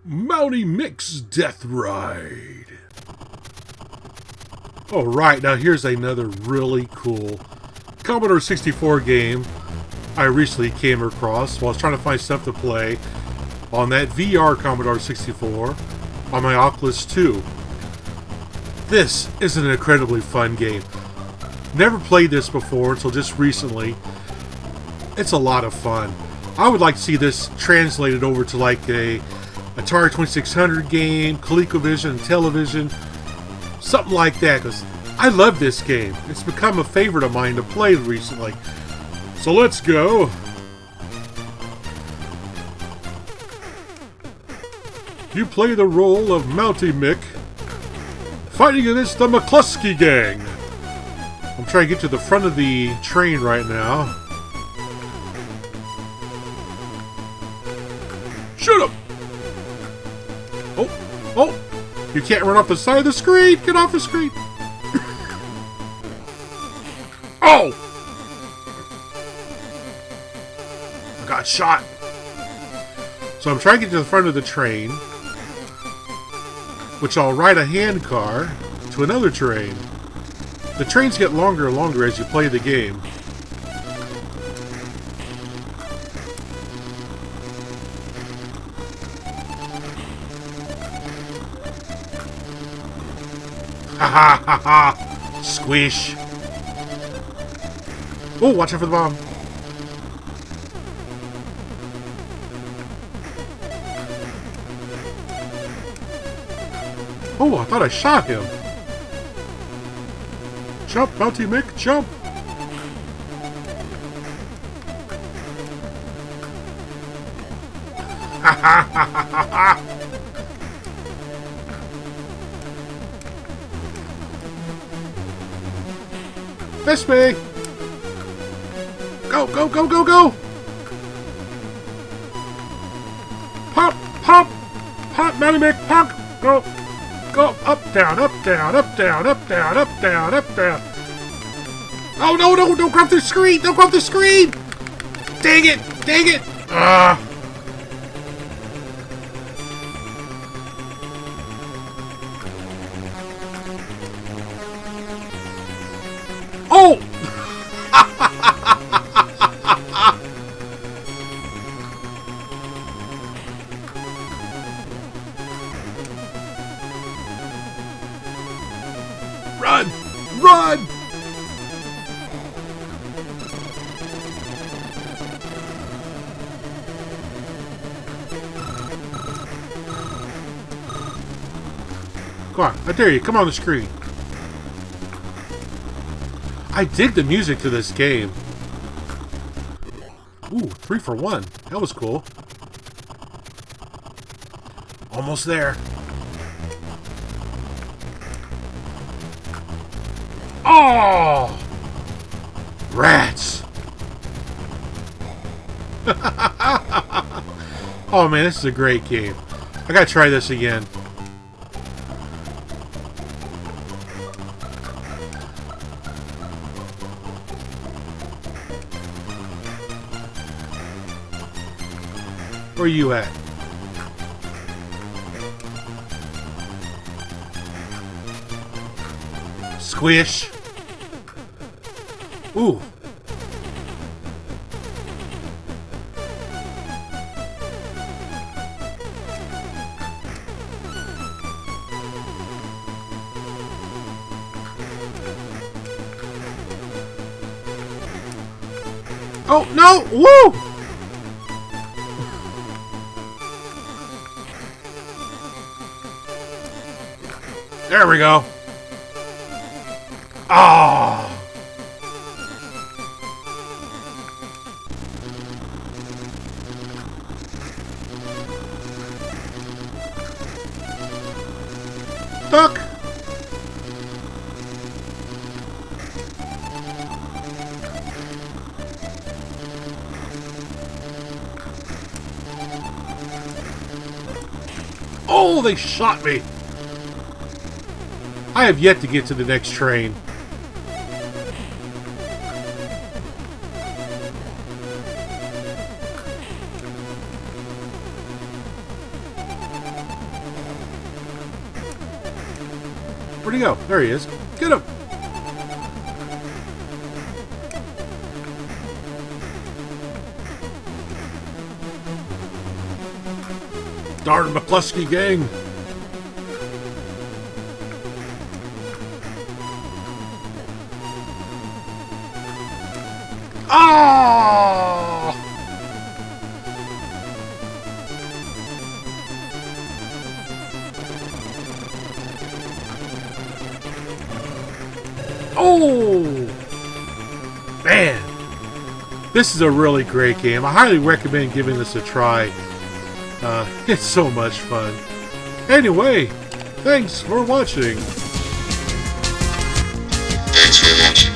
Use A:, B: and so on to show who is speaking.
A: Mountie Mick's Death Ride. Alright, now here's another really cool Commodore 64 game I recently came across while I was trying to find stuff to play on that VR Commodore 64 on my Oculus 2. This is an incredibly fun game. Never played this before until just recently. It's a lot of fun. I would like to see this translated over to like a Atari 2600 game, ColecoVision, and Television, something like that, because I love this game. It's become a favorite of mine to play recently. So let's go. You play the role of Mountie Mick, fighting against the McClusky gang. I'm trying to get to the front of the train right now. Shoot him! Oh! You can't run off the side of the screen! Get off the screen! Oh! I got shot. So I'm trying to get to the front of the train, which I'll ride a hand car to another train. The trains get longer and longer as you play the game. Ha ha ha ha! Squish! Oh, watch out for the bomb! Oh, I thought I shot him! Jump, Mountie Mick, jump! Ha ha ha ha ha ha! Miss me! Go, go, go, go, go! Pop, pop! Pop, Mountie Mick, pop! Go! Go! Up, down, up, down, up, down, up, down, up, down, up, down! Oh, no, no! Don't grab the screen! Don't grab the screen! Dang it! Dang it! Ah! Oh! Run! Run! Come on, I dare you, come on the screen. I dig the music to this game. Ooh, 3 for 1. That was cool. Almost there. Oh! Rats! Oh man, this is a great game. I gotta try this again. Where are you at? Squish. Ooh. Oh, no! Woo! There we go. Ah! Duck! Oh, they shot me! I have yet to get to the next train. Where'd he go? There he is. Get him! Darn McClusky gang! Ah! Oh! Man! This is a really great game. I highly recommend giving this a try. It's so much fun. Anyway, thanks for watching.
B: Thanks for watching.